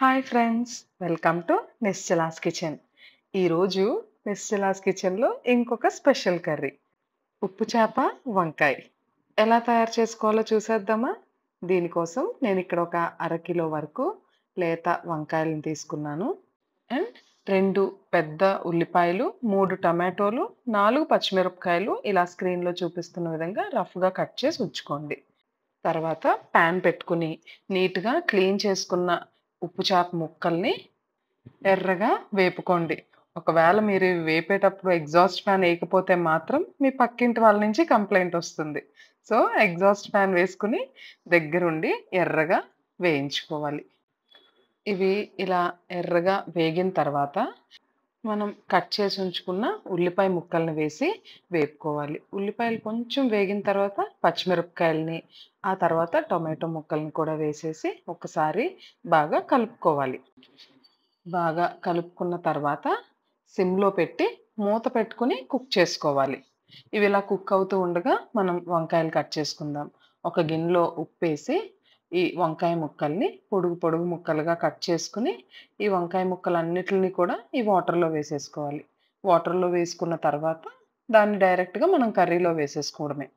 Hi friends, welcome to Nischala's kitchen. ఈరోజు నిశ్చలాస్ కిచెన్లో ఇంకొక స్పెషల్ కర్రీ, ఉప్పు చేప వంకాయ. ఎలా తయారు చేసుకోవాలో చూసేద్దామా? దీనికోసం నేను ఇక్కడ ఒక అరకిలో వరకు లేత వంకాయలను తీసుకున్నాను. అండ్ 2 పెద్ద ఉల్లిపాయలు, 3 టమాటోలు, 4 పచ్చిమిరపకాయలు ఇలా స్క్రీన్లో చూపిస్తున్న విధంగా రఫ్గా కట్ చేసి ఉంచుకోండి. తర్వాత ప్యాన్ పెట్టుకుని నీట్గా క్లీన్ చేసుకున్న ఉప్పు చేప ముక్కల్ని ఎర్రగా వేపుకోండి. ఒకవేళ మీరు ఇవి వేపేటప్పుడు ఎగ్జాస్ట్ ఫ్యాన్ వేయకపోతే మాత్రం మీ పక్కింటి వాళ్ళ నుంచి కంప్లైంట్ వస్తుంది. సో ఎగ్జాస్ట్ ఫ్యాన్ వేసుకుని దగ్గరుండి ఎర్రగా వేయించుకోవాలి. ఇవి ఇలా ఎర్రగా వేగిన తర్వాత మనం కట్ చేసి ఉంచుకున్న ఉల్లిపాయ ముక్కల్ని వేసి వేపుకోవాలి. ఉల్లిపాయలు కొంచెం వేగిన తర్వాత పచ్చిమిరపకాయలని, ఆ తర్వాత టొమాటో ముక్కల్ని కూడా వేసేసి ఒకసారి బాగా కలుపుకోవాలి. బాగా కలుపుకున్న తర్వాత సిమ్‌లో పెట్టి మూత పెట్టుకొని కుక్ చేసుకోవాలి. ఇవి ఇలా కుక్ అవుతూ ఉండగా మనం వంకాయలు కట్ చేసుకుందాం. ఒక గిన్నెలో ఉప్పేసి ఈ వంకాయ ముక్కల్ని పొడుగు పొడుగు ముక్కలుగా కట్ చేసుకుని ఈ వంకాయ ముక్కలన్నిటిని కూడా ఈ వాటర్‌లో వేసేసుకోవాలి. వాటర్‌లో వేసుకున్న తర్వాత దాన్ని డైరెక్ట్‌గా మనం కర్రీలో వేసేసుకోవడమే.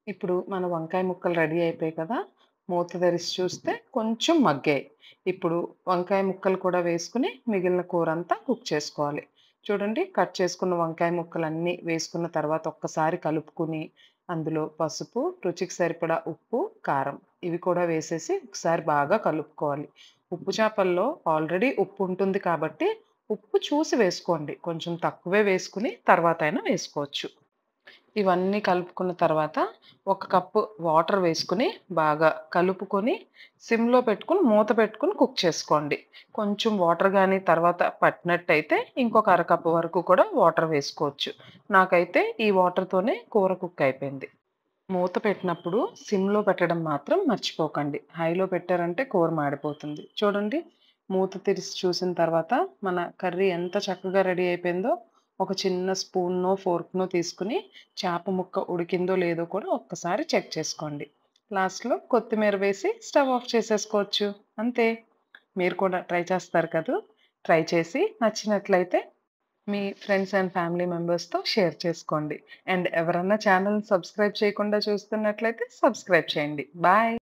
ఇప్పుడు మన వంకాయ ముక్కలు రెడీ అయిపోయాయి కదా! మూత తెరిచి చూస్తే కొంచెం మగ్గాయి. ఇప్పుడు వంకాయ ముక్కలు కూడా వేసుకొని మిగిలిన కూరంతా కుక్ చేసుకోవాలి. చూడండి, కట్ చేసుకున్న వంకాయ ముక్కలన్నీ వేసుకున్న తర్వాత ఒక్కసారి కలుపుకొని అందులో పసుపు, రుచికి సరిపడా ఉప్పు, కారం ఇవి కూడా వేసేసి ఒకసారి బాగా కలుపుకోవాలి. ఉప్పు చేపల్లో ఆల్రెడీ ఉప్పు ఉంటుంది కాబట్టి ఉప్పు చూసి వేసుకోండి. కొంచెం తక్కువే వేసుకుని తర్వాతైనా వేసుకోవచ్చు. ఇవన్నీ కలుపుకున్న తర్వాత ఒక కప్పు వాటర్ వేసుకొని బాగా కలుపుకొని సిమ్‌లో పెట్టుకొని మూత పెట్టుకొని కుక్ చేసుకోండి. కొంచెం వాటర్ గాని తర్వాత పట్టినట్టయితే ఇంకొక అరకప్పు వరకు కూడా వాటర్ వేసుకోవచ్చు. నాకైతే ఈ వాటర్‌తోనే కూర కుక్ అయిపోయింది. మూత పెట్టినప్పుడు సిమ్‌లో పెట్టడం మాత్రం మర్చిపోకండి. హైలో పెట్టారంటే కూర మాడిపోతుంది. చూడండి, మూత తెరిచి చూసిన తర్వాత మన కర్రీ ఎంత చక్కగా రెడీ అయిపోయిందో. ఒక చిన్న స్పూనో, ఫోర్క్‌నో తీసుకొని చేప ముక్క ఉడికిందో లేదో కూడా ఒక్కసారి చెక్ చేసుకోండి. లాస్ట్‌లో కొత్తిమీర వేసి స్టవ్ ఆఫ్ చేసేసుకోవచ్చు. అంతే. మీరు కూడా ట్రై చేస్తారు కదూ! ట్రై చేసి నచ్చినట్లయితే మీ ఫ్రెండ్స్ అండ్ ఫ్యామిలీ మెంబర్స్‌తో షేర్ చేసుకోండి. అండ్ ఎవరన్నా ఛానెల్‌ని సబ్స్క్రైబ్ చేయకుండా చూస్తున్నట్లయితే సబ్స్క్రైబ్ చేయండి. బాయ్.